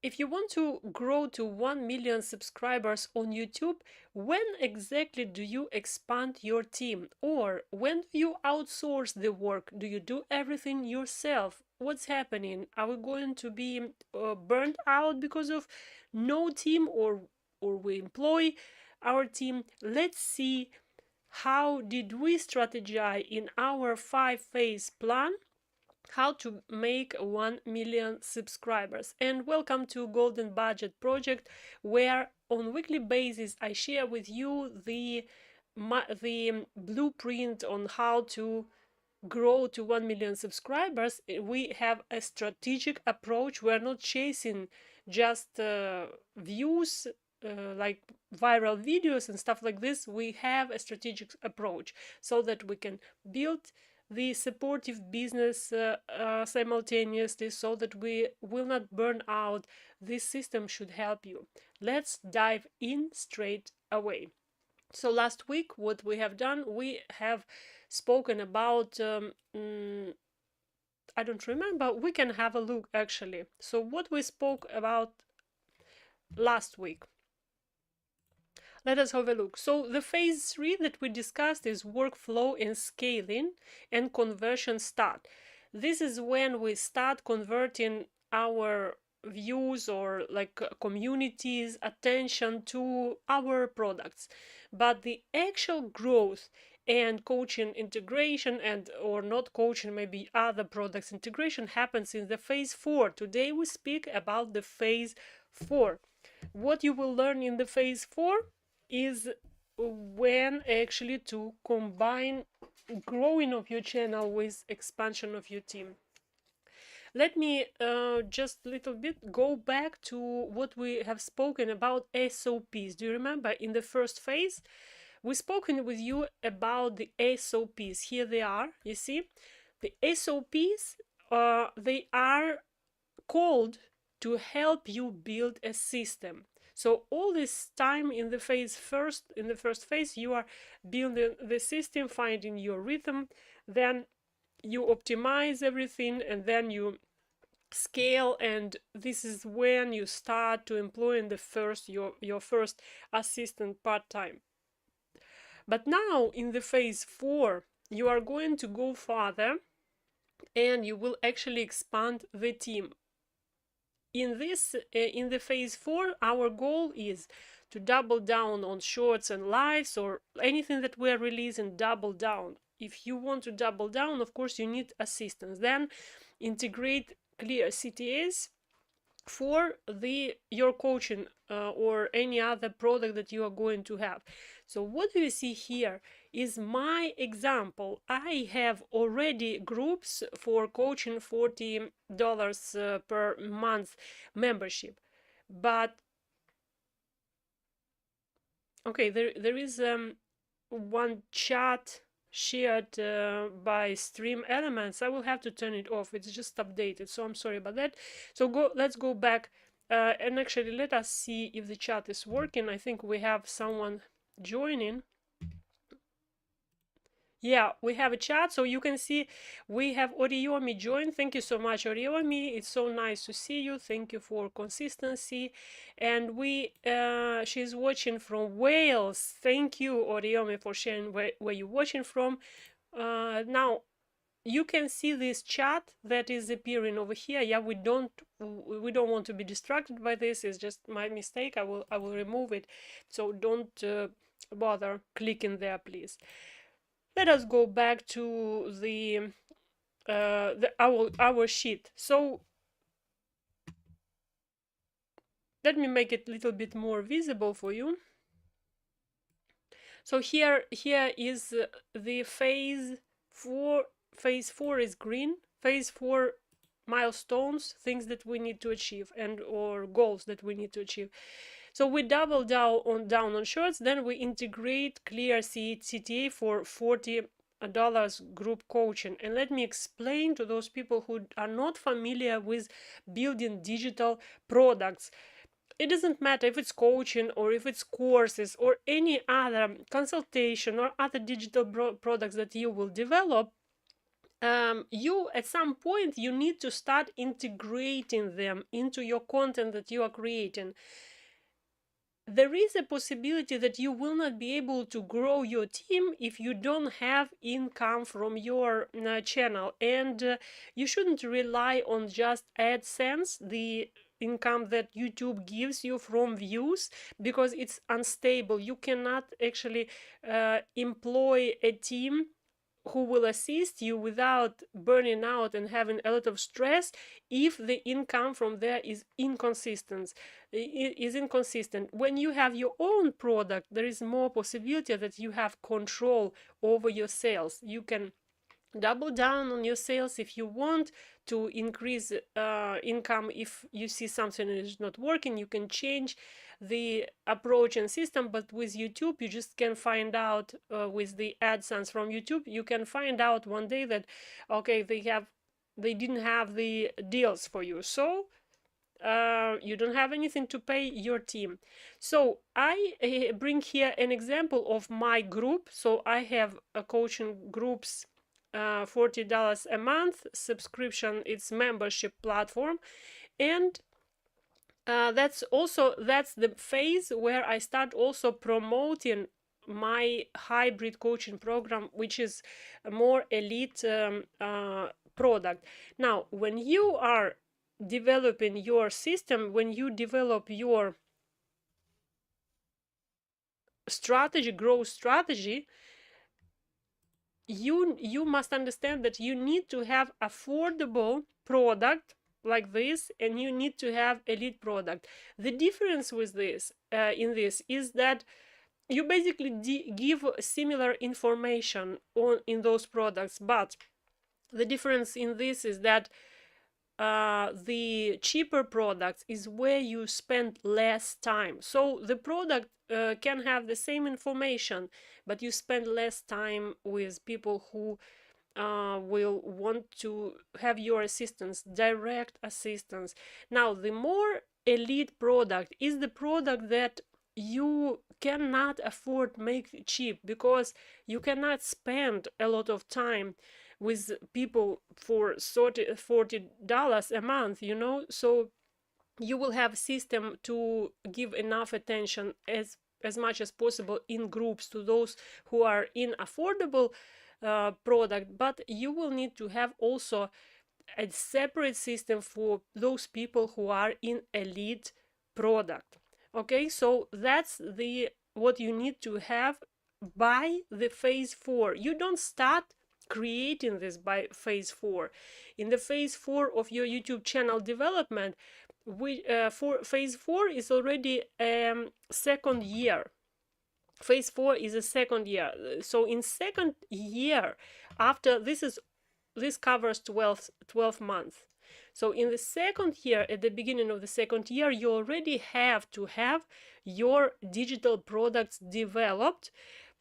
if you want to grow to 1 million subscribers on YouTube, when exactly do you expand your team? Or when do you outsource the work? Do you do everything yourself? What's happening? Are we going to be burnt out because of no team, or we employ our team? Let's see how did we strategize in our 5-phase plan how to make 1 million subscribers. And welcome to Golden Budget Project, where on weekly basis I share with you the blueprint on how to grow to 1 million subscribers. We have a strategic approach. We're not chasing just views, like viral videos and stuff like this. We have a strategic approach so that we can build the supportive business simultaneously, so that we will not burn out. This system should help you. Let's dive in straight away. So last week, what we have done, we have spoken about I don't remember, we can have a look actually. So what we spoke about last week, let us have a look. So the phase 3 that we discussed is workflow and scaling and conversion start. This is when we start converting our views or like communities attention to our products. But the actual growth and coaching integration, and or not coaching, maybe other products integration, happens in the phase 4. Today we speak about the phase 4. What you will learn in the phase 4 is when actually to combine growing of your channel with expansion of your team. Let me just a little bit go back to what we have spoken about SOPs. Do you remember in the first phase we've spoken with you about the SOPs? Here they are, you see. The SOPs, they are called to help you build a system. So all this time in the first phase, you are building the system, finding your rhythm, then you optimize everything, and then you scale, and this is when you start to employ in the your first assistant part-time. But now in the phase 4, you are going to go further and you will actually expand the team. In the phase 4, our goal is to double down on shorts and lives, or anything that we're releasing, double down. If you want to double down, of course you need assistance. Then integrate clear CTAs for your coaching or any other product that you are going to have. So what do you see here is my example. I have already groups for coaching, $40 per month membership. But okay, there is one chat shared by Stream Elements. I will have to turn it off. It's just updated, so I'm sorry about that. So let's go back and actually let us see if the chat is working. I think we have someone joining. Yeah, we have a chat, so you can see we have Oriomi joined. Thank you so much, Oriomi. It's so nice to see you. Thank you for consistency. And she's watching from Wales. Thank you, Oriomi, for sharing where you're watching from. Now you can see this chat that is appearing over here. Yeah, we don't want to be distracted by this. It's just my mistake. I will remove it. So don't bother clicking there, please. Let us go back to our sheet. So let me make it a little bit more visible for you. So here is the phase 4. Phase 4 is green. Phase 4 milestones, things that we need to achieve, and or goals that we need to achieve. So we double down on shorts, then we integrate clear CTA for $40 group coaching. And let me explain to those people who are not familiar with building digital products. It doesn't matter if it's coaching or if it's courses or any other consultation or other digital products that you will develop. you at some point you need to start integrating them into your content that you are creating. There is a possibility that you will not be able to grow your team if you don't have income from your channel, and you shouldn't rely on just AdSense, the income that YouTube gives you from views, because it's unstable. You cannot actually employ a team who will assist you without burning out and having a lot of stress if the income from there is inconsistent. When you have your own product, there is more possibility that you have control over your sales. You can double down on your sales if you want to increase income. If you see something is not working, you can change the approach and system. But with YouTube, you just can find out, with the AdSense from YouTube, you can find out one day that, okay, they didn't have the deals for you, so you don't have anything to pay your team. So I bring here an example of my group. So I have a coaching groups, $40 a month subscription. It's membership platform, and that's the phase where I start also promoting my hybrid coaching program, which is a more elite product. Now, when you are developing your system, when you develop your strategy, growth strategy, you must understand that you need to have affordable product like this, and you need to have elite product. The difference with this in this is that you basically give similar information in those products, but the difference in this is that the cheaper products is where you spend less time. So the product can have the same information, but you spend less time with people who will want to have your assistance, direct assistance. Now, the more elite product is the product that you cannot afford to make cheap, because you cannot spend a lot of time with people for $40 a month, you know. So you will have a system to give enough attention as much as possible in groups to those who are in affordable product, but you will need to have also a separate system for those people who are in elite product. Okay, so that's what you need to have by the phase 4. You don't start creating this by phase 4. In the phase 4 of your YouTube channel development, for phase 4 is already second year. Phase 4 is a second year. So in second year, after this covers 12 months. So in the second year, at the beginning of the second year, you already have to have your digital products developed,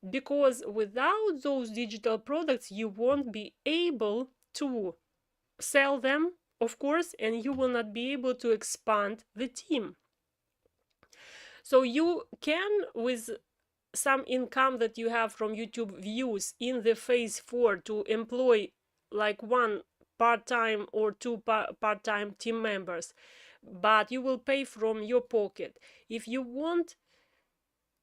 because without those digital products, you won't be able to sell them, of course, and you will not be able to expand the team. So you can, with some income that you have from YouTube views in the phase 4, to employ like one part-time or two part-time team members, but you will pay from your pocket. If you want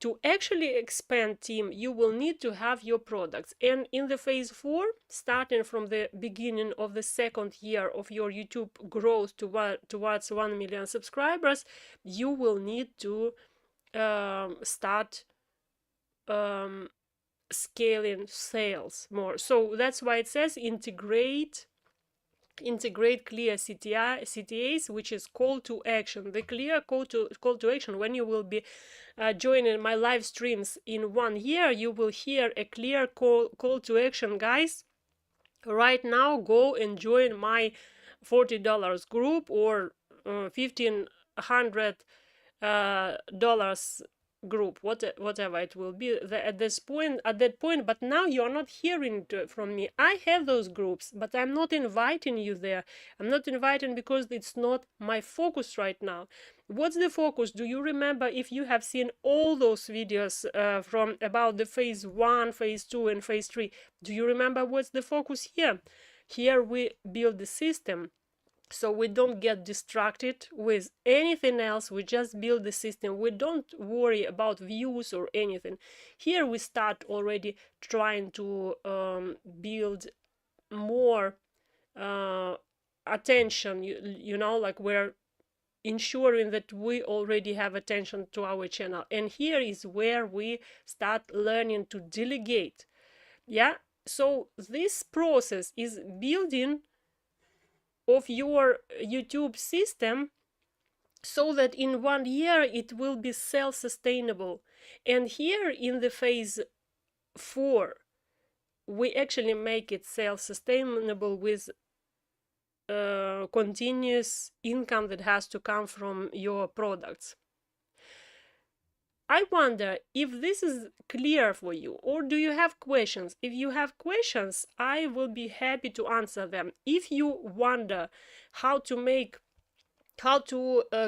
to actually expand team, you will need to have your products. And in the phase 4, starting from the beginning of the second year of your YouTube growth towards 1 million subscribers, you will need to start scaling sales more. So that's why it says integrate clear CTAs, which is call to action. The clear call to action, when you will be joining my live streams in 1 year, you will hear a clear call to action. Guys, right now go and join my $40 group, or $1,500 group, whatever it will be at that point. But now you are not hearing from me. I have those groups, but I'm not inviting you there. I'm not inviting because it's not my focus right now. What's the focus? Do you remember, if you have seen all those videos from about the phase 1, phase 2 and phase 3, do you remember what's the focus here? Here we build the system so we don't get distracted with anything else. We just build the system. We don't worry about views or anything. Here we start already trying to build more attention, you know, like we're ensuring that we already have attention to our channel. And here is where we start learning to delegate. Yeah, so this process is building of your YouTube system so that in 1 year it will be self-sustainable. And here in the phase 4 we actually make it self-sustainable with continuous income that has to come from your products. I wonder if this is clear for you, or do you have questions? If you have questions, I will be happy to answer them. If you wonder how to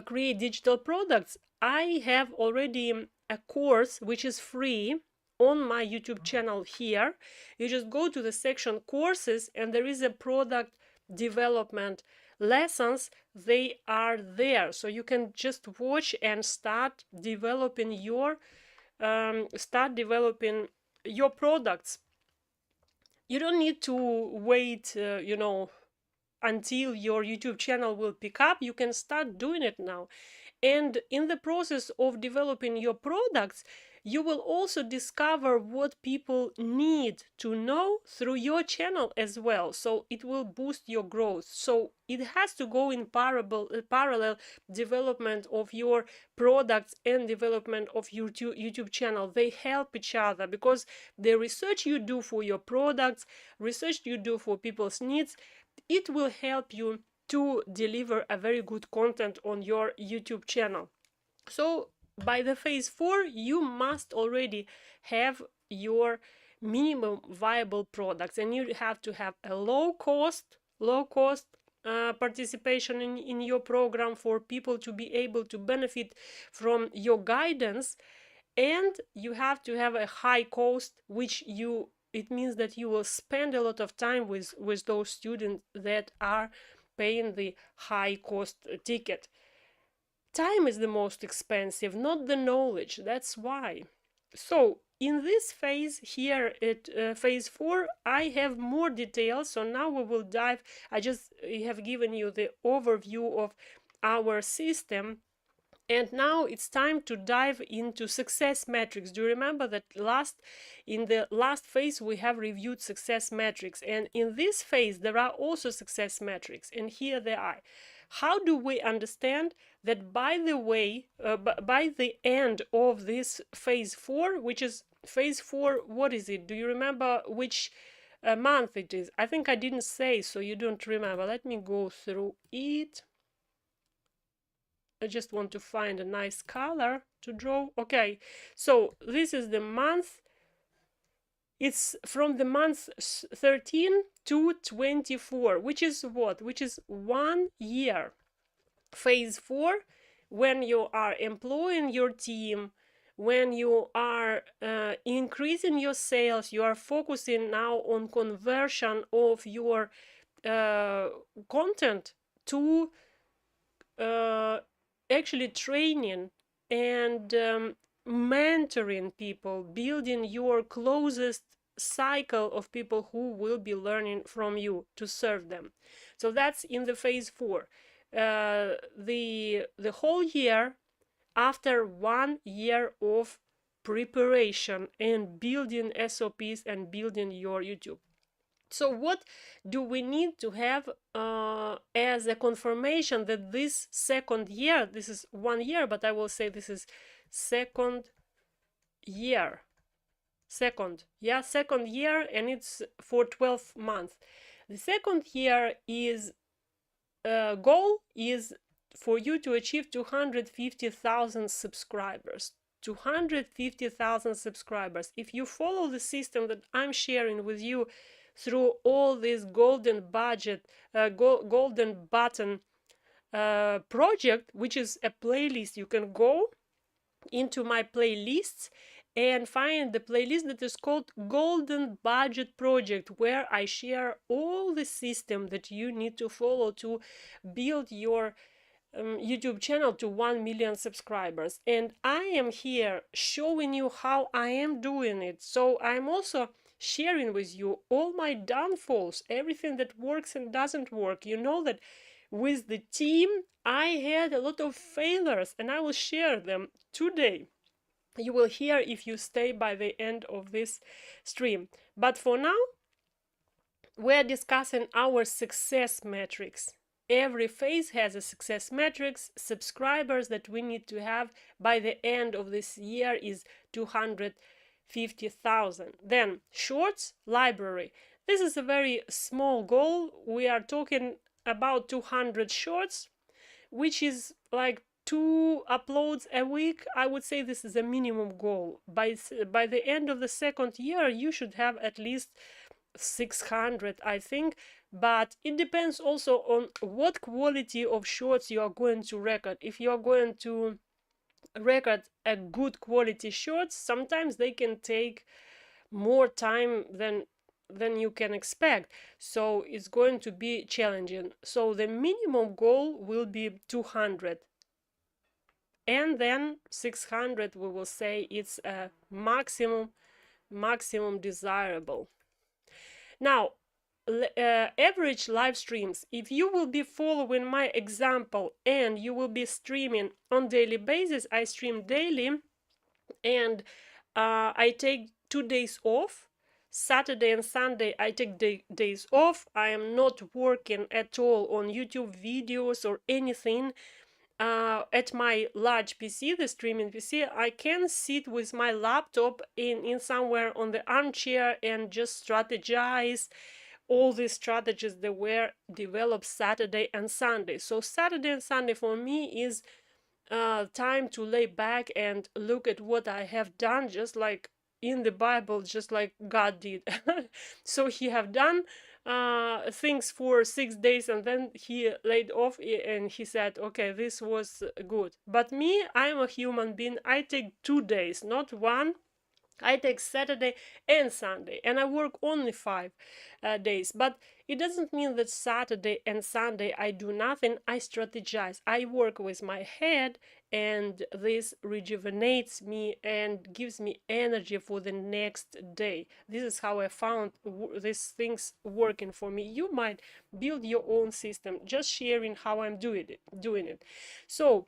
create digital products, I have already a course which is free on my YouTube channel here. You just go to the section courses and there is a product development lessons. They are there, so you can just watch and start developing your products. You don't need to wait you know, until your YouTube channel will pick up. You can start doing it now. And in the process of developing your products, you will also discover what people need to know through your channel as well. So it will boost your growth. So it has to go in parallel development of your products and development of your YouTube channel. They help each other, because the research you do for your products, research you do for people's needs, it will help you to deliver a very good content on your YouTube channel. So by the phase 4 you must already have your minimum viable products, and you have to have a low cost participation in your program for people to be able to benefit from your guidance. And you have to have a high cost, which it means that you will spend a lot of time with those students that are paying the high cost ticket. Time is the most expensive, not the knowledge. That's why. So in this phase here at phase 4, I have more details. So now we will dive. I just have given you the overview of our system. And now it's time to dive into success metrics. Do you remember that in the last phase we have reviewed success metrics, and in this phase there are also success metrics, and here they are. How do we understand that by the end of this phase 4, which is phase 4, what is it? Do you remember which month it is? I think I didn't say, so you don't remember. Let me go through it. I just want to find a nice color to draw. Okay, so this is the month. It's from the month 13 to 24, which is what? Which is 1 year. Phase 4, when you are employing your team, when you are increasing your sales, you are focusing now on conversion of your content to actually training and mentoring people, building your closest cycle of people who will be learning from you to serve them. So that's in the phase 4. The whole year, after 1 year of preparation and building SOPs and building your YouTube. So what do we need to have as a confirmation that this second year, this is 1 year, but I will say this is second year. Second year, and it's for 12 months. The second year is goal is for you to achieve 250,000 subscribers. 250,000 subscribers. If you follow the system that I'm sharing with you through all this golden button project, which is a playlist, you can go into my playlists and find the playlist that is called Golden Budget Project, where I share all the system that you need to follow to build your YouTube channel to 1 million subscribers. And I am here showing you how I am doing it. So I'm also sharing with you all my downfalls, everything that works and doesn't work. You know that with the team I had a lot of failures, and I will share them today. You will hear if you stay by the end of this stream. But for now, we're discussing our success metrics. Every phase has a success metrics. Subscribers that we need to have by the end of this year is 250,000. Then shorts library. This is a very small goal. We are talking about 200 shorts, which is like 2 uploads a week. I would say this is a minimum goal. By the end of the second year, you should have at least 600, I think, but it depends also on what quality of shorts you are going to record. If you are going to record a good quality shorts, sometimes they can take more time than you can expect, so it's going to be challenging. So the minimum goal will be 200, and then 600 we will say it's a maximum desirable. Now, average live streams, if you will be following my example and you will be streaming on daily basis, I stream daily, and I take 2 days off. Saturday and Sunday I take days off. I am not working at all on YouTube videos or anything. At my large PC, the streaming PC, I can sit with my laptop in somewhere on the armchair and just strategize all these strategies that were developed Saturday and Sunday. So Saturday and Sunday for me is time to lay back and look at what I have done, just like in the Bible, just like God did. So he have done things for 6 days, and then he laid off and he said, okay, this was good. But me, I'm a human being. I take 2 days, not one. I take Saturday and Sunday, and I work only 5 days. But it doesn't mean that Saturday and Sunday I do nothing. I strategize. I work with my head, and this rejuvenates me and gives me energy for the next day. This is how I found these things working for me. You might build your own system, just sharing how I'm doing it. So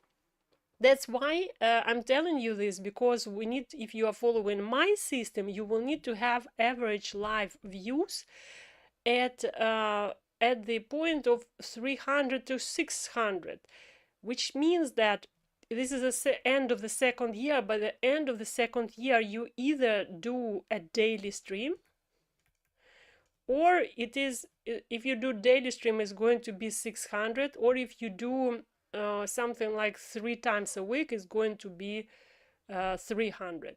that's why I'm telling you this, because we need, if you are following my system, you will need to have average live views at the point of 300 to 600, which means that this is the end of the second year. By the end of the second year, you either do a daily stream, or it is, if you do daily stream, is going to be 600, or if you do something like 3 times a week, is going to be 300.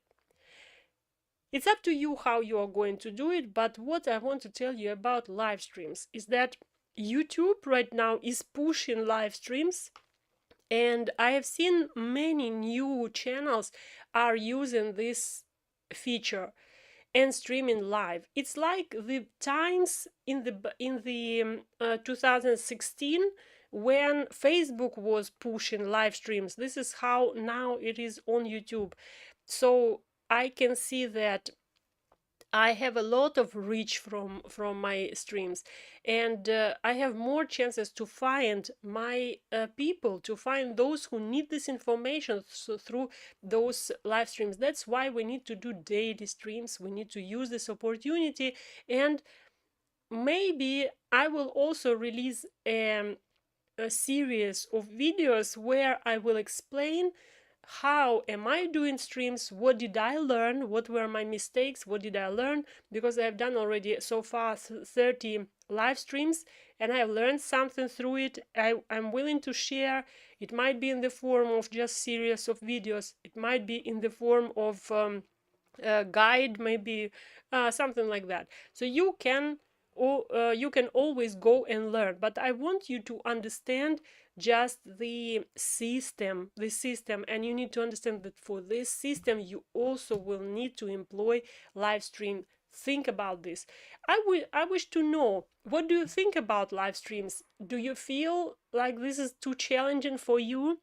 It's up to you how you are going to do it, but what I want to tell you about live streams is that YouTube right now is pushing live streams, and I have seen many new channels are using this feature and streaming live. It's like the times in the 2016 when Facebook was pushing live streams. This is how now it is on YouTube. So I can see that I have a lot of reach from my streams, and I have more chances to find my people, to find those who need this information through those live streams. That's why we need to do daily streams. We need to use this opportunity, and maybe I will also release a series of videos where I will explain how am I doing streams, what did I learn, what were my mistakes, what did I learn, because I have done already so far 30 live streams, and I have learned something through it. I'm willing to share. It might be in the form of just series of videos, it might be in the form of a guide, maybe something like that. So you can you can always go and learn, but I want you to understand just the system, and you need to understand that for this system you also will need to employ live stream. Think about this. I wish to know, what do you think about live streams? Do you feel like this is too challenging for you?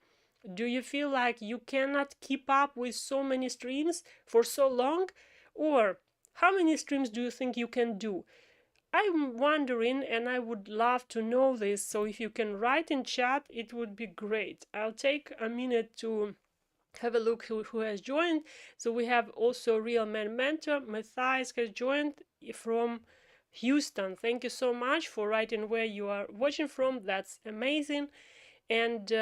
Do you feel like you cannot keep up with so many streams for so long? Or how many streams do you think you can do? I'm wondering, and I would love to know this, so if you can write in chat, it would be great. I'll take a minute to have a look who has joined. So we have also Real Man Mentor. Matthias has joined from Houston. Thank you so much for writing where you are watching from. That's amazing. And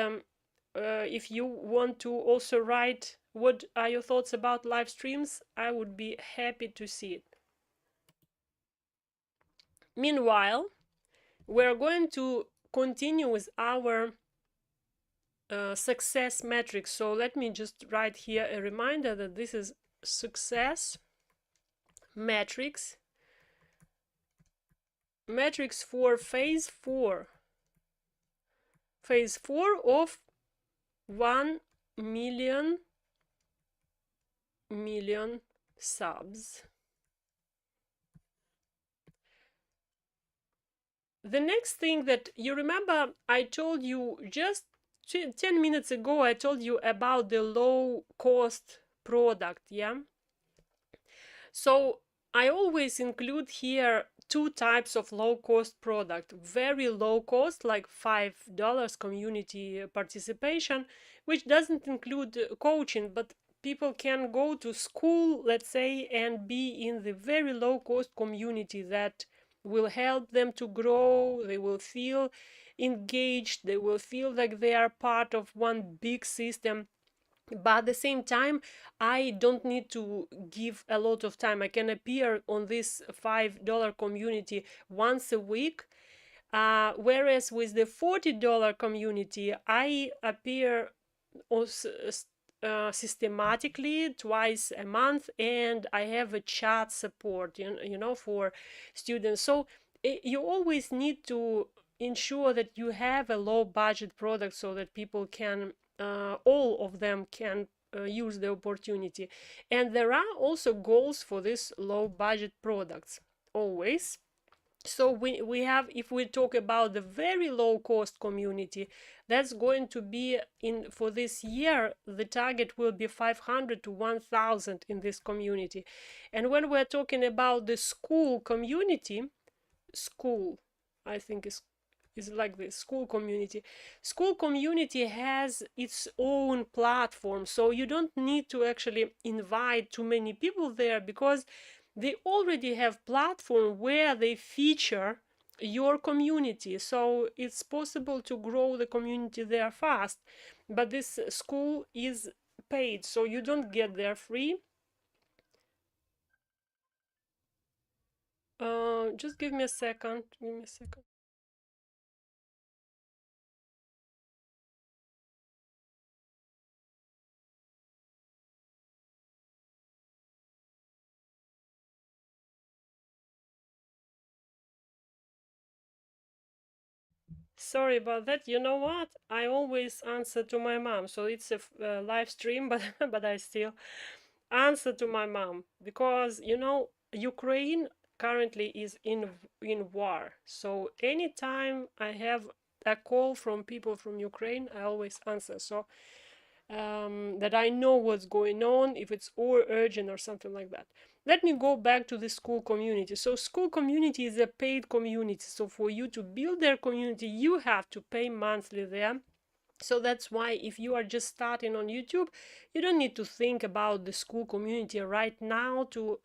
if you want to also write what are your thoughts about live streams, I would be happy to see it. Meanwhile, we're going to continue with our success metrics. So let me just write here a reminder that this is success metrics for phase 4 of 1 million subs. The next thing that you remember, I told you just 10 minutes ago, I told you about the low cost product, yeah? So I always include here two types of low cost product. Very low cost, like $5 community participation, which doesn't include coaching, but people can go to school, let's say, and be in the very low cost community that will help them to grow. They will feel engaged, they will feel like they are part of one big system. But at the same time, I don't need to give a lot of time. I can appear on this $5 community once a week, whereas with the $40 community, I appear systematically twice a month, and I have a chat support, you know, for students. So you always need to ensure that you have a low budget product so that people can all of them can use the opportunity. And there are also goals for these low budget products always. So we have, if we talk about the very low cost community, that's going to be in for this year, the target will be 500 to 1000 in this community. And when we're talking about the school community, I think is like this school community has its own platform, so you don't need to actually invite too many people there, because they already have platform where they feature your community. So it's possible to grow the community there fast. But this school is paid, so you don't get there free. Just give me a second. Sorry about that. You know what? I always answer to my mom. So it's a live stream, but but I still answer to my mom, because you know Ukraine currently is in war. So anytime I have a call from people from Ukraine, I always answer. So that I know what's going on, if it's or urgent or something like that. Let me go back to the school community. So school community is a paid community. So for you to build their community, you have to pay monthly there. So that's why if you are just starting on YouTube, you don't need to think about the school community right now to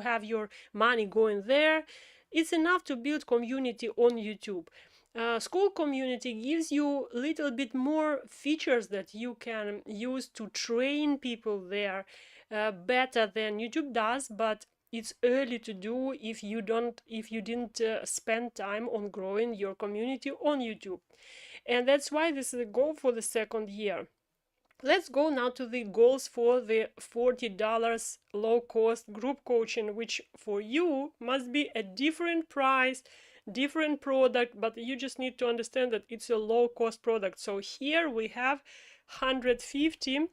have your money going there. It's enough to build community on YouTube. School community gives you a little bit more features that you can use to train people there better than YouTube does, but it's early to do if you didn't spend time on growing your community on YouTube. And that's why this is a goal for the second year. Let's go now to the goals for the $40 low-cost group coaching, which for you must be a different price, different product, but you just need to understand that it's a low-cost product. So here we have 150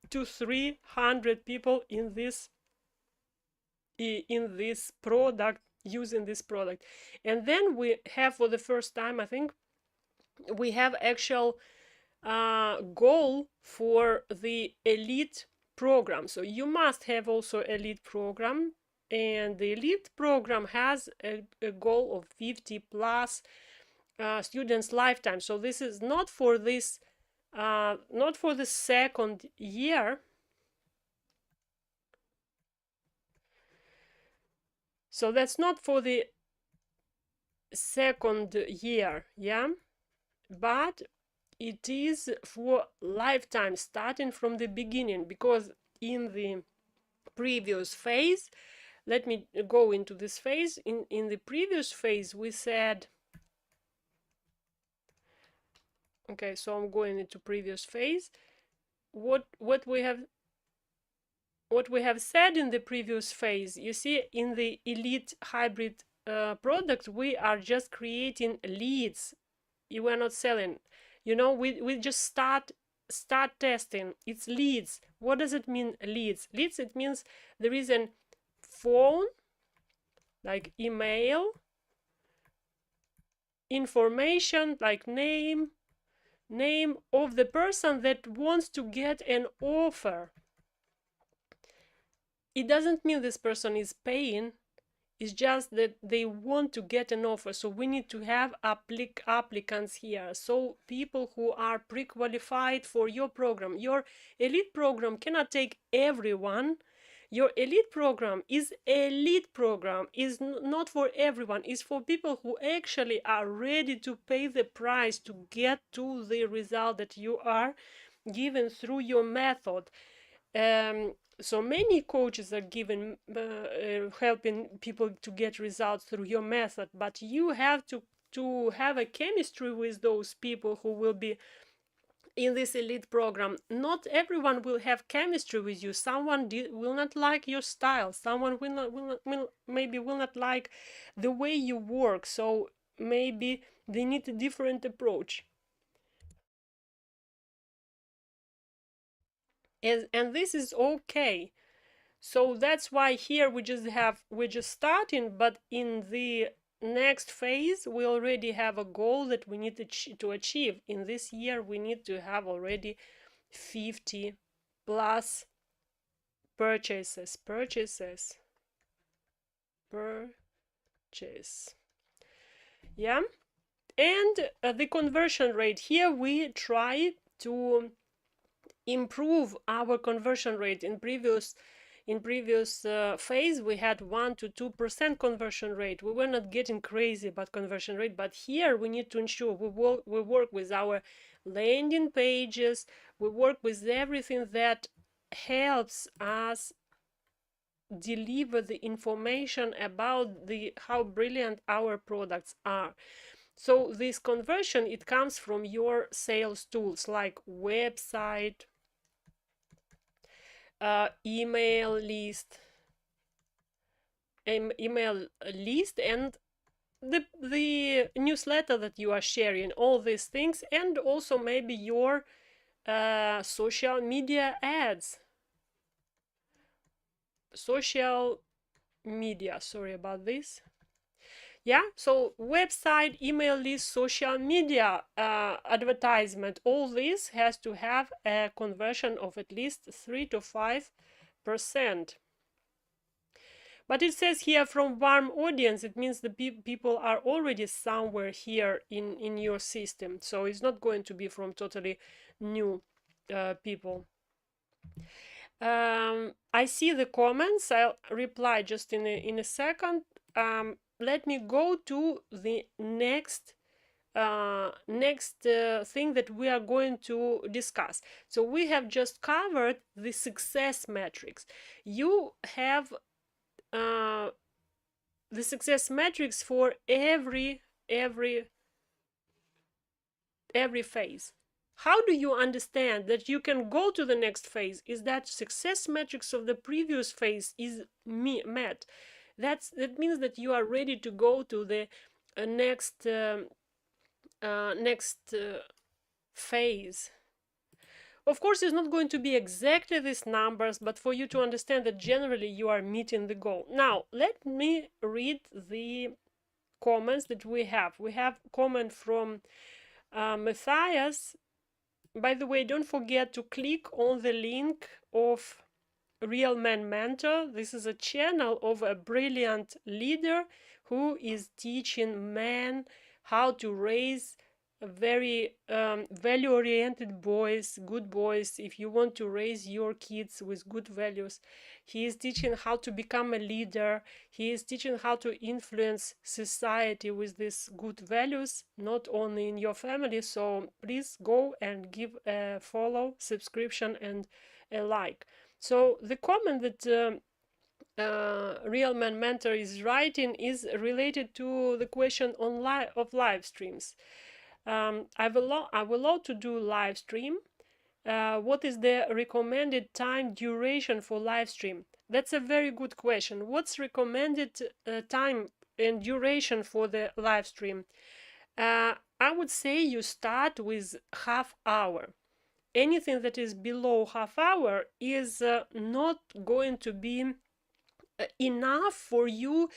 to 300 people in this product, using this product. And then we have, for the first time, I think, we have actual goal for the elite program. So you must have also elite program, and the elite program has a goal of 50 plus students lifetime. So this is not for this not for the second year. So that's not for the second year, yeah, but it is for lifetime, starting from the beginning, because in the previous phase, let me go into this phase. In the previous phase we said, okay, so I'm going into previous phase. What we have said in the previous phase, you see, in the elite hybrid product, we are just creating leads. You are not selling, you know, we just start testing. It's leads. What does it mean, leads? Leads, it means there is an phone, like email, information like name of the person that wants to get an offer. It doesn't mean this person is paying. It's just that they want to get an offer. So we need to have applicants here. So people who are pre-qualified for your program. Your elite program cannot take everyone. Your elite program is not for everyone. It's for people who actually are ready to pay the price to get to the result that you are given through your method. So many coaches are given helping people to get results through your method, but you have to have a chemistry with those people who will be in this elite program. Not everyone will have chemistry with you. Someone will not like your style. Someone maybe will not like the way you work. So maybe they need a different approach. And this is okay. So that's why here we're just starting, but in the next phase we already have a goal that we need to achieve. In this year we need to have already 50 plus purchase. Yeah, and the conversion rate, here we try to improve our conversion rate. In previous phase we had 1% to 2% conversion rate. We were not getting crazy about conversion rate, but here we need to ensure we work with our landing pages, we work with everything that helps us deliver the information about how brilliant our products are. So this conversion, it comes from your sales tools like website, email list, and the newsletter that you are sharing, all these things, and also maybe your social media ads. Sorry about this. Yeah, so website, email list, social media advertisement, all this has to have a conversion of at least 3 to 5%. But it says here from warm audience, it means the people are already somewhere here in your system. So it's not going to be from totally new people. I see the comments. I'll reply just in a second. Let me go to the next thing that we are going to discuss. So we have just covered the success metrics. You have the success metrics for every phase. how do you understand that you can go to the next phase? Is that success metrics of the previous phase is met? That means that you are ready to go to the next phase. Of course, it's not going to be exactly these numbers, but for you to understand that generally you are meeting the goal. Now, let me read the comments that we have. We have comment from Matthias. By the way, don't forget to click on the link of Real Man Mentor. This is a channel of a brilliant leader who is teaching men how to raise very value-oriented boys, good boys. If you want to raise your kids with good values, he is teaching how to become a leader. He is teaching how to influence society with these good values, not only in your family. So please go and give a follow, subscription, and a like. So the comment that Real Man Mentor is writing is related to the question on live streams. I will allow to do live stream. What is the recommended time duration for live stream? That's a very good question. What's recommended time and duration for the live stream? I would say you start with half hour. Anything that is below half hour is not going to be enough for you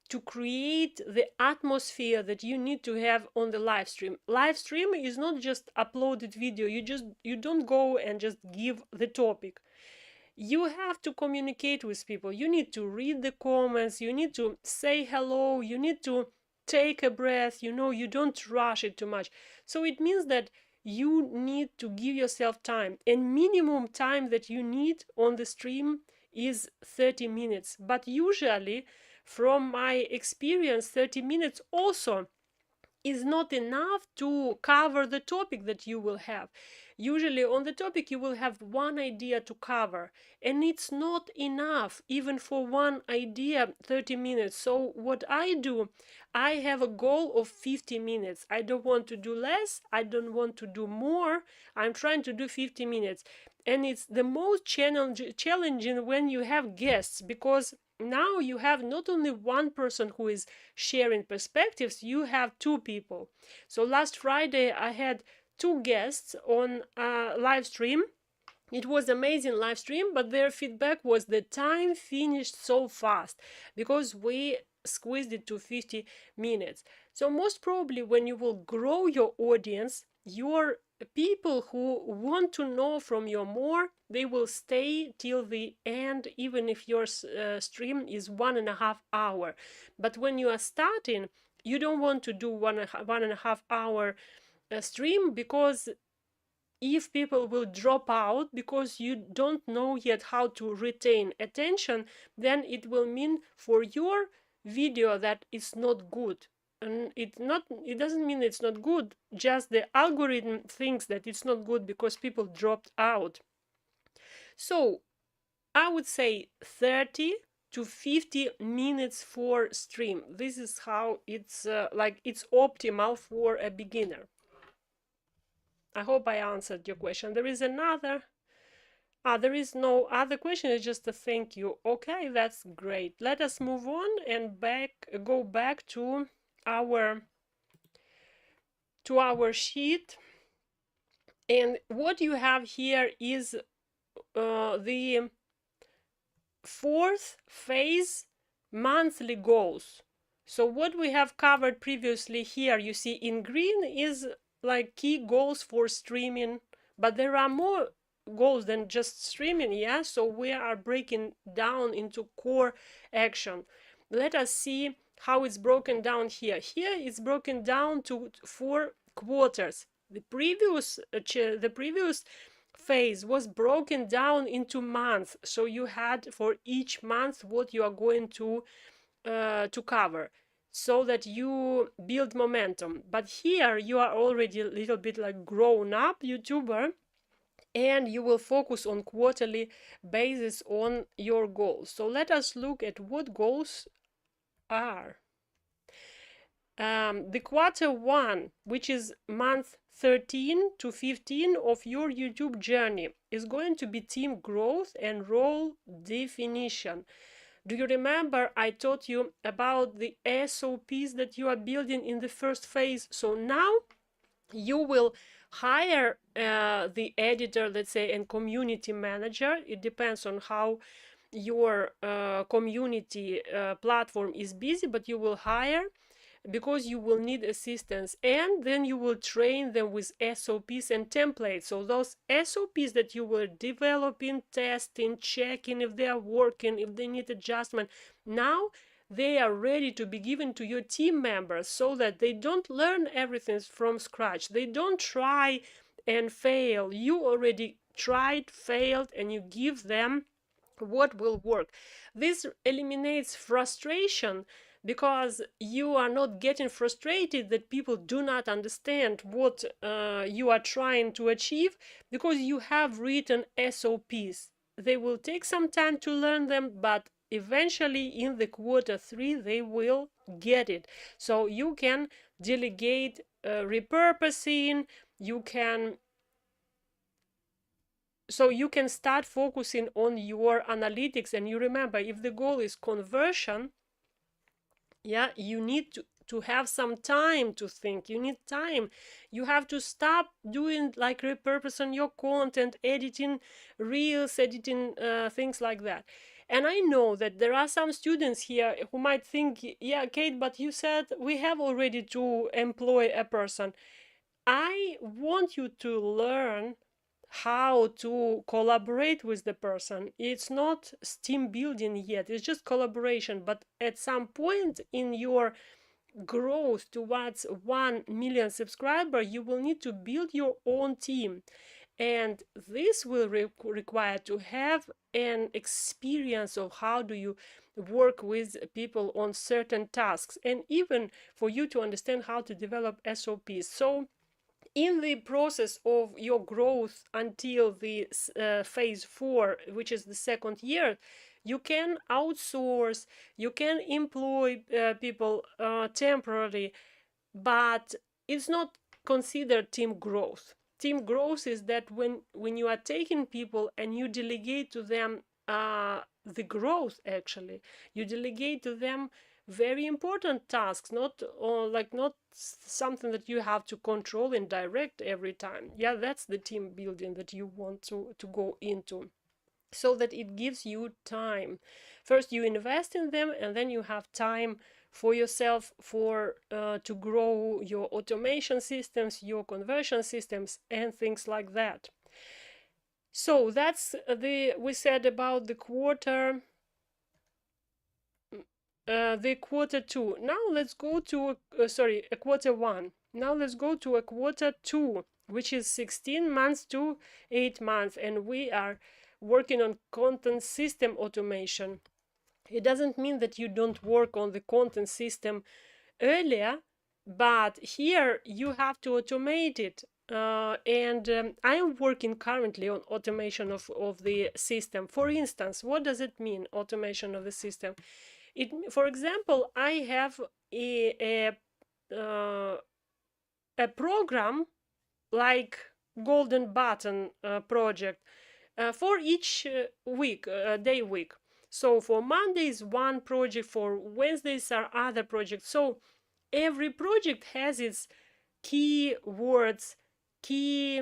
to create the atmosphere that you need to have on the live stream. Live stream is not just uploaded video. You don't go and just give the topic. You have to communicate with people. You need to read the comments. You need to say hello. You need to take a breath. You don't rush it too much. So it means that you need to give yourself time, and minimum time that you need on the stream is 30 minutes. But usually, from my experience, 30 minutes also is not enough to cover the topic that you will have. Usually on the topic you will have one idea to cover, and it's not enough even for one idea 30 minutes. So what I do, I have a goal of 50 minutes. I don't want to do less, I don't want to do more. I'm trying to do 50 minutes. And it's the most challenging when you have guests, because now you have not only one person who is sharing perspectives, you have two people. So last Friday I had two guests on a live stream. It was amazing live stream, but their feedback was the time finished so fast because we squeezed it to 50 minutes. So most probably when you will grow your audience, your people who want to know from you more, they will stay till the end, even if your stream is 1.5 hours. But when you are starting, you don't want to do 1.5 hour stream, because if people will drop out because you don't know yet how to retain attention, then it will mean for your video that it's not good. And it doesn't mean it's not good, just the algorithm thinks that it's not good because people dropped out. So I would say 30 to 50 minutes for stream. This is how it's it's optimal for a beginner. I hope I answered your question. There is another. There is no other question. It's just a thank you. Okay, that's great. Let us move on and go back to our sheet. And what you have here is the fourth phase, monthly goals. So what we have covered previously here, you see in green, is like key goals for streaming, but there are more goals than just streaming. Yeah, so we are breaking down into core action. Let us see how it's broken down here. Here it's broken down to 4 quarters. The previous phase was broken down into months, so you had for each month what you are going to cover, so that you build momentum. But here you are already a little bit like grown up YouTuber, and you will focus on quarterly basis on your goals. So let us look at what goals are. the quarter 1, which is month 13 to 15 of your YouTube journey, is going to be team growth and role definition. Do you remember I taught you about the SOPs that you are building in the first phase? So now you will hire the editor, let's say, and community manager. It depends on how your community platform is busy, but you will hire, because you will need assistance, and then you will train them with SOPs and templates. So those SOPs that you were developing, testing, checking if they are working, if they need adjustment, now they are ready to be given to your team members, so that they don't learn everything from scratch. They don't try and fail. You already tried, failed, and you give them what will work. This eliminates frustration, because you are not getting frustrated that people do not understand what you are trying to achieve, because you have written SOPs. They will take some time to learn them, but eventually in the quarter 3 they will get it. So you can delegate repurposing, you can start focusing on your analytics. And you remember, if the goal is conversion, yeah, you need to have some time to think. You need time. You have to stop doing like repurposing your content, editing reels, editing things like that. And I know that there are some students here who might think, yeah, Kate, but you said we have already to employ a person. I want you to learn how to collaborate with the person. It's not team building yet, it's just collaboration. But at some point in your growth towards 1 million subscribers, you will need to build your own team. And this will require to have an experience of how do you work with people on certain tasks, and even for you to understand how to develop SOPs. So in the process of your growth until the phase 4, which is the second year, you can outsource, you can employ people temporarily, but it's not considered team growth. Team growth is that when you are taking people and you delegate to them the growth, actually you delegate to them very important tasks, not something that you have to control and direct every time. Yeah, that's the team building that you want to go into, so that it gives you time. First you invest in them, and then you have time for yourself for to grow your automation systems, your conversion systems, and things like that. So that's we said about the quarter 2. Now let's go to a quarter 1. Now let's go to a quarter 2, which is 16 months to 8 months, and we are working on content system automation. It doesn't mean that you don't work on the content system earlier, but here you have to automate it. I am working currently on automation of the system. For instance, what does it mean, automation of the system? For example, I have a program like golden button project for each week. So for Mondays, one project, for Wednesdays are other projects. So every project has its key words, key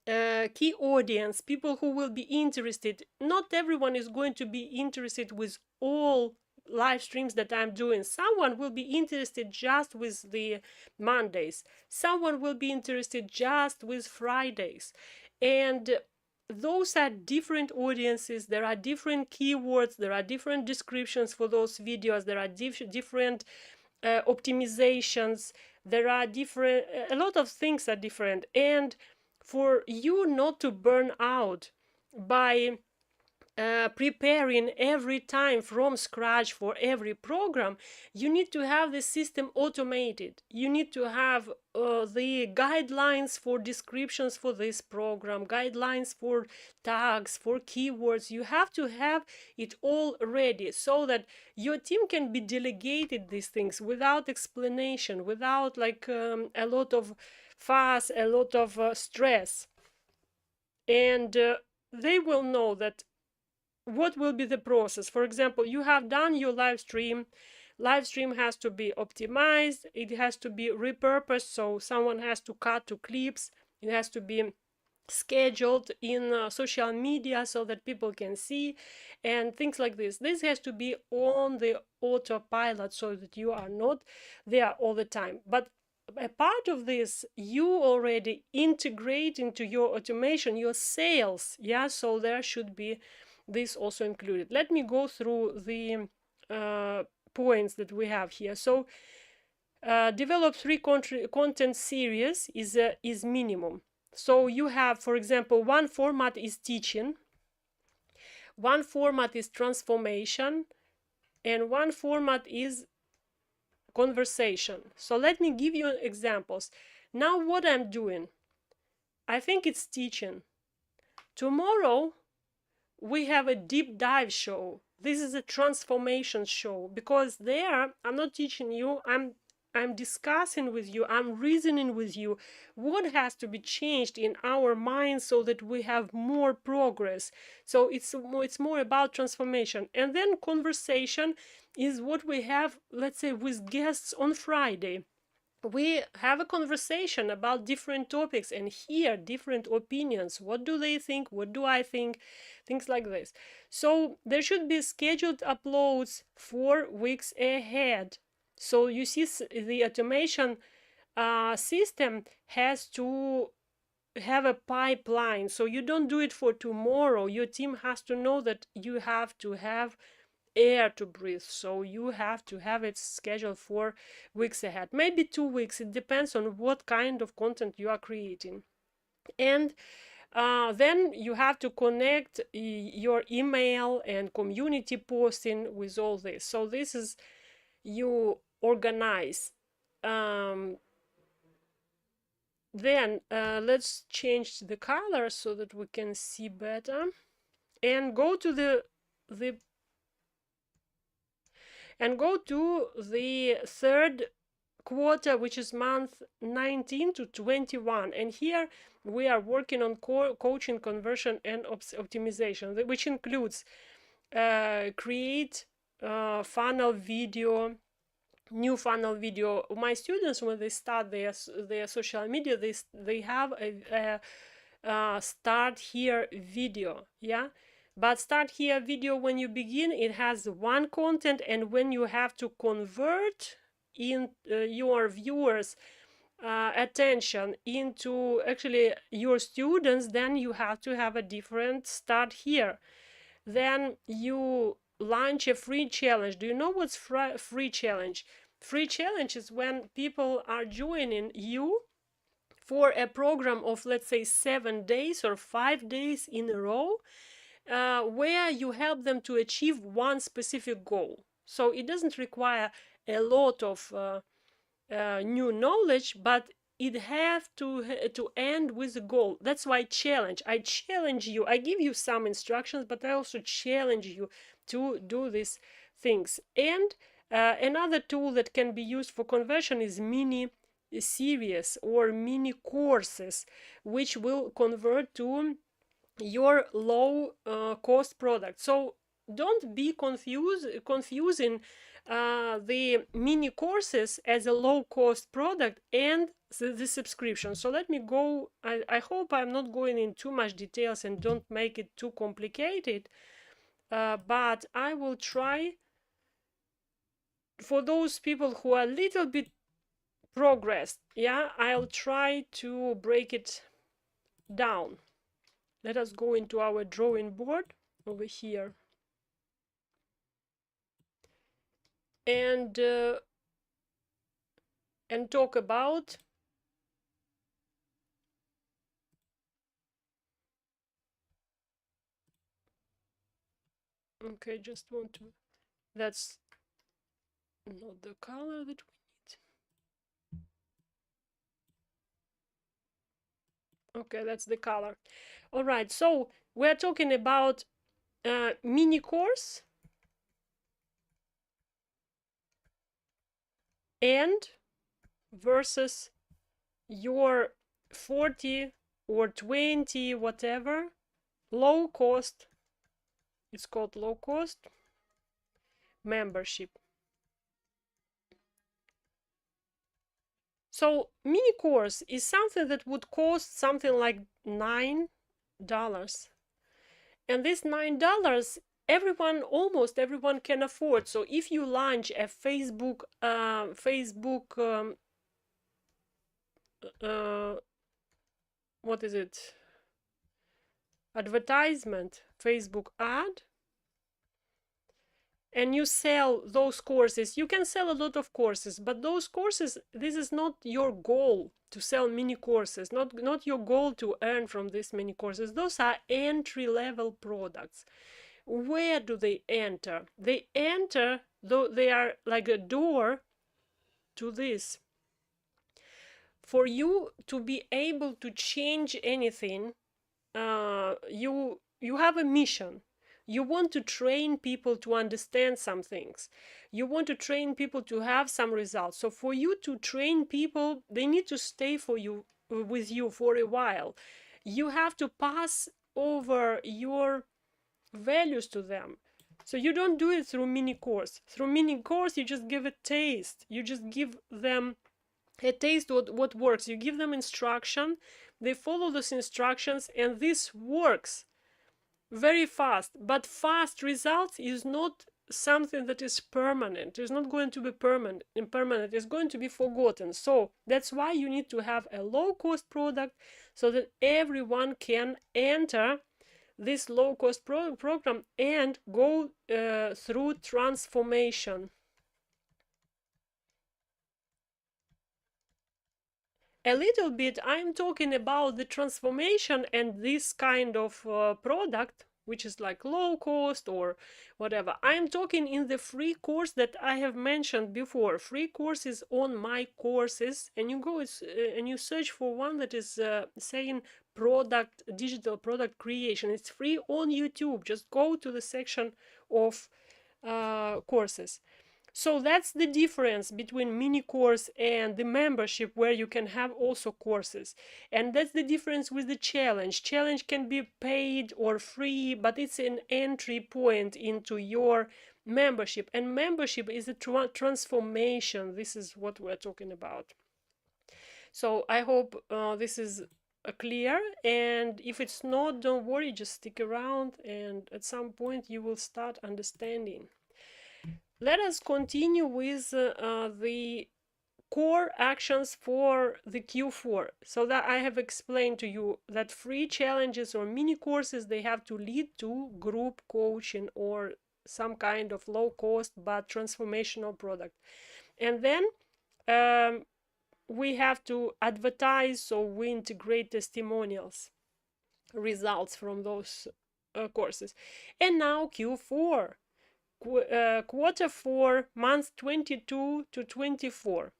audience, people who will be interested. Not everyone is going to be interested with all live streams that I'm doing. Someone will be interested just with the Mondays. Someone will be interested just with Fridays. And those are different audiences. There are different keywords. There are different descriptions for those videos. There are different optimizations. There are a lot of things are different. And for you not to burn out by preparing every time from scratch for every program, you need to have the system automated. You need to have the guidelines for descriptions for this program, guidelines for tags, for keywords. You have to have it all ready so that your team can be delegated these things without explanation, without like a lot of fuss, a lot of stress. And they will know that what will be the process. For example, you have done your live stream has to be optimized, it has to be repurposed, so someone has to cut to clips, it has to be scheduled in social media so that people can see, and things like this. This has to be on the autopilot so that you are not there all the time. But a part of this, you already integrate into your automation, your sales, yeah, so there should be this also included. Let me go through the points that we have here. So develop 3 content series is minimum. So you have, for example, one format is teaching, one format is transformation, and one format is conversation. So let me give you examples. Now what I'm doing, I think it's teaching. Tomorrow we have a deep dive show. This is a transformation show, because there I'm not teaching you, I'm discussing with you, I'm reasoning with you what has to be changed in our minds so that we have more progress. So it's more about transformation. And then conversation is what we have, let's say, with guests on Friday. We have a conversation about different topics and hear different opinions. What do they think? What do I think? Things like this. So there should be scheduled uploads 4 weeks ahead. So you see, the automation system has to have a pipeline. So you don't do it for tomorrow. Your team has to know that you have to have air to breathe, so you have to have it scheduled 4 weeks ahead, maybe 2 weeks. It depends on what kind of content you are creating. And then you have to connect your email and community posting with all this. So this is, you organize. Then let's change the color so that we can see better, and go to the third quarter, which is month 19 to 21. And here we are working on coaching, conversion, and optimization, which includes create funnel video, new funnel video. My students, when they start their social media, they have a start here video, yeah. But start here video, when you begin, it has one content, and when you have to convert in your viewers attention into actually your students, then you have to have a different start here. Then you launch a free challenge. Do you know what's free challenge? Free challenge is when people are joining you for a program of, let's say, 7 days or 5 days in a row, where you help them to achieve one specific goal. So it doesn't require a lot of new knowledge, but it has to end with a goal. That's why challenge. I challenge you. I give you some instructions, but I also challenge you to do these things. And another tool that can be used for conversion is mini series or mini courses, which will convert to your low cost product. So don't be confusing the mini courses as a low cost product and the subscription. So let me go, I hope I'm not going in too much details and don't make it too complicated, but I will try for those people who are a little bit progressed, yeah, I'll try to break it down. Let us go into our drawing board over here and talk about Okay, just want to, that's not the color that we need. Okay, that's the color. All right, so we're talking about mini course and versus your 40 or 20 whatever low cost, it's called low cost membership. So mini course is something that would cost something like $9, and this $9 everyone, almost everyone, can afford. So if you launch a Facebook what is it, advertisement, Facebook ad, and you sell those courses, you can sell a lot of courses, but those courses, this is not your goal to sell mini courses, not your goal to earn from these mini courses. Those are entry-level products. Where do they enter? They enter, though they are like a door to this. For you to be able to change anything, you have a mission. You want to train people to understand some things. You want to train people to have some results. So for you to train people, they need to stay with you for a while. You have to pass over your values to them. So you don't do it through mini course. Through mini course, you just give a taste. You just give them a taste what works. You give them instruction, they follow those instructions, and this works very fast. But fast results is not something that is permanent. It's not going to be permanent. It's going to be forgotten. So that's why you need to have a low-cost product so that everyone can enter this low-cost program and go through transformation. A little bit I'm talking about the transformation and this kind of product, which is like low cost or whatever. I'm talking in the free course that I have mentioned before. Free courses on my courses, and you go and you search for one that is saying digital product creation. It's free on YouTube. Just go to the section of courses. So that's the difference between mini course and the membership, where you can have also courses. And that's the difference with the challenge. Challenge can be paid or free, but it's an entry point into your membership. And membership is a transformation. This is what we're talking about. So I hope this is clear. And if it's not, don't worry, just stick around, and at some point you will start understanding. Let us continue with the core actions for the Q4. So that I have explained to you that free challenges or mini courses, they have to lead to group coaching or some kind of low cost but transformational product. And then we have to advertise, so we integrate testimonials, results from those courses. And now Q4. Quarter 4, month 22 to 24.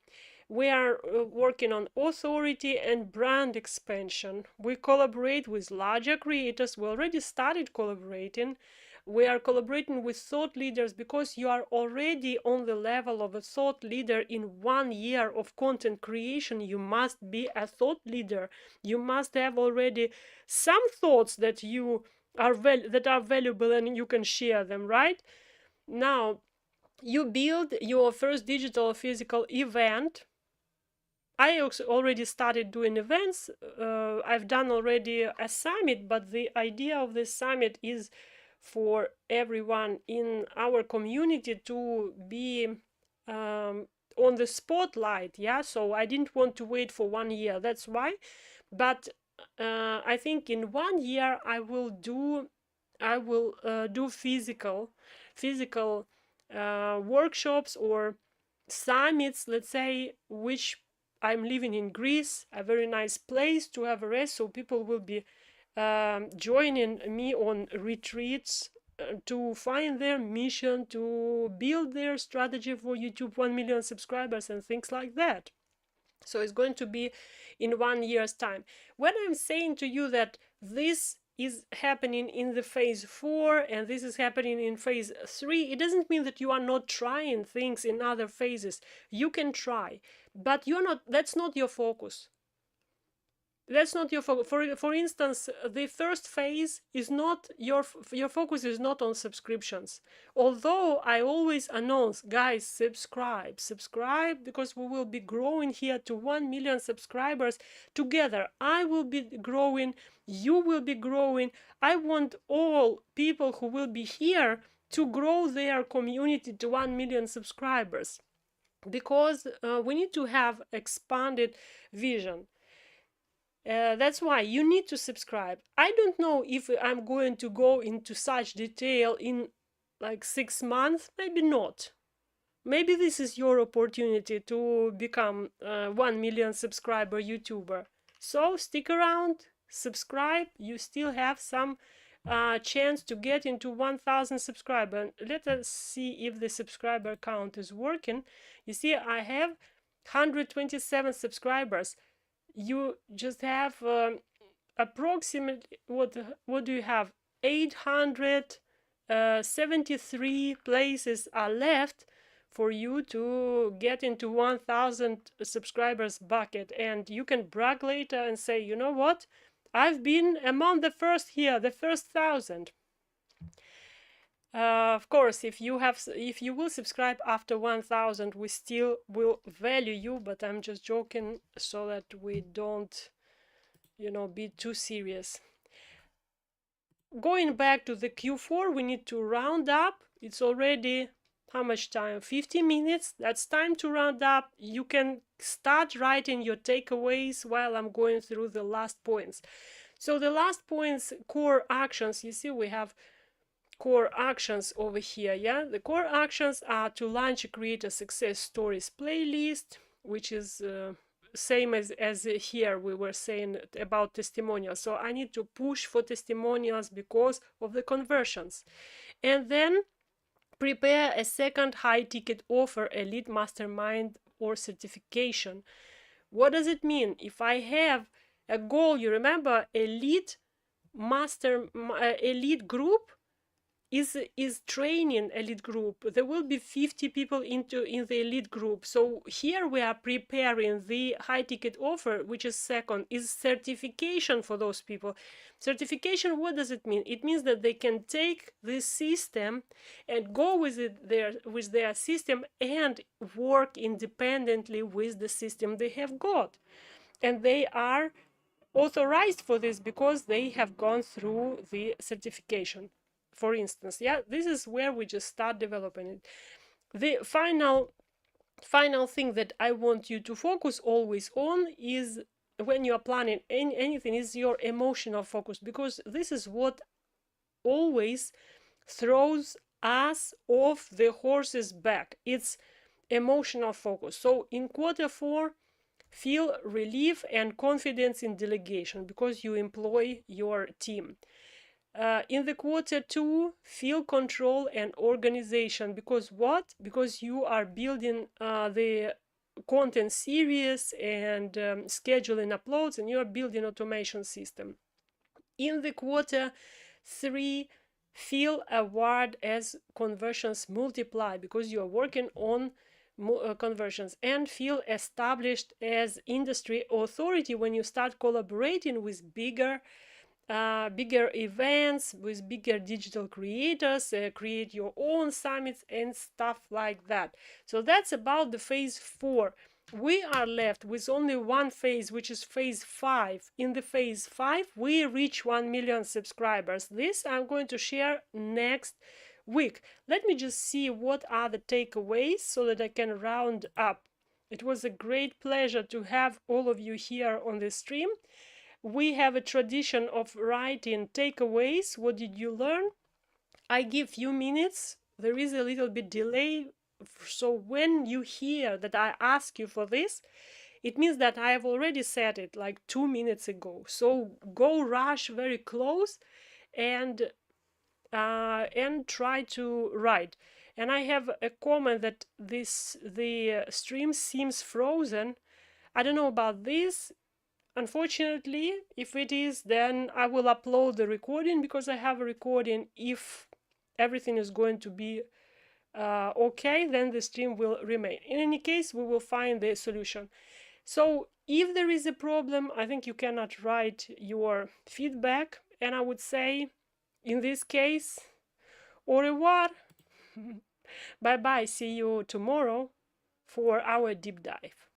We are working on authority and brand expansion. We collaborate with larger creators. We already started collaborating. We are collaborating with thought leaders because you are already on the level of a thought leader. In 1 year of content creation, you must be a thought leader. You must have already some thoughts that are valuable and you can share them, right? Now, you build your first digital or physical event. I already started doing events. I've done already a summit, but the idea of this summit is for everyone in our community to be on the spotlight. Yeah, so I didn't want to wait for 1 year. That's why. But I think in 1 year I will do physical workshops or summits, let's say, which I'm living in Greece, a very nice place to have a rest, so people will be joining me on retreats to find their mission, to build their strategy for YouTube 1 million subscribers and things like that. So it's going to be in 1 year's time. When I'm saying to you that this is happening in the phase 4 and this is happening in phase 3, it doesn't mean that you are not trying things in other phases. You can try, but you're not, that's not your focus. That's not your focus. For instance, the first phase is not your focus is not on subscriptions. Although I always announce, guys, subscribe, because we will be growing here to 1 million subscribers together. I will be growing, you will be growing. I want all people who will be here to grow their community to 1 million subscribers, because we need to have expanded vision. That's why you need to subscribe. I don't know if I'm going to go into such detail in like 6 months, maybe not. Maybe this is your opportunity to become a 1 million subscriber YouTuber. So stick around, subscribe, you still have some chance to get into 1,000 subscribers. Let us see if the subscriber count is working. You see, I have 127 subscribers. You just have approximately, what do you have, 873 places are left for you to get into 1,000 subscribers bucket, and you can brag later and say, you know what, I've been among the first here, the first 1,000. Of course, if you will subscribe after 1,000, we still will value you, but I'm just joking so that we don't, be too serious. Going back to the Q4, we need to round up. It's already, how much time? 50 minutes. That's time to round up. You can start writing your takeaways while I'm going through the last points. So the last points, core actions, you see we have core actions over here. Yeah, the core actions are to launch a creator success stories playlist, which is same as here we were saying about testimonials. So I need to push for testimonials because of the conversions, and then prepare a second high ticket offer, elite mastermind or certification. What does it mean? If I have a goal, you remember elite group is training elite group. There will be 50 people in the elite group. So here we are preparing the high ticket offer, which is second, is certification for those people. Certification, what does it mean? It means that they can take this system and go with their system and work independently with the system they have got, and they are authorized for this because they have gone through the certification. For instance, yeah, this is where we just start developing it. The final thing that I want you to focus always on is, when you are planning anything, is your emotional focus, because this is what always throws us off the horse's back. It's emotional focus. So in Q4, feel relief and confidence in delegation because you employ your team. In the Q2, feel control and organization, because what? Because you are building the content series and scheduling uploads, and you are building automation system. In the Q3, feel award as conversions multiply, because you are working on conversions, and feel established as industry authority when you start collaborating with bigger events, with bigger digital creators, create your own summits and stuff like that. So that's about the phase 4. We are left with only one phase, which is phase 5. In the phase 5, we reach 1 million subscribers. This I'm going to share next week. Let me just see what are the takeaways so that I can round up. It was a great pleasure to have all of you here on the stream. We have a tradition of writing takeaways. What did you learn? I give few minutes. There is a little bit delay. So when you hear that I ask you for this, it means that I have already said it like 2 minutes ago. So go rush very close and and try to write. And I have a comment that the stream seems frozen. I don't know about this. Unfortunately, if it is, then I will upload the recording, because I have a recording. If everything is going to be okay, then the stream will remain. In any case, we will find the solution. So if there is a problem, I think you cannot write your feedback, and I would say, in this case, au revoir. Bye bye. See you tomorrow for our deep dive.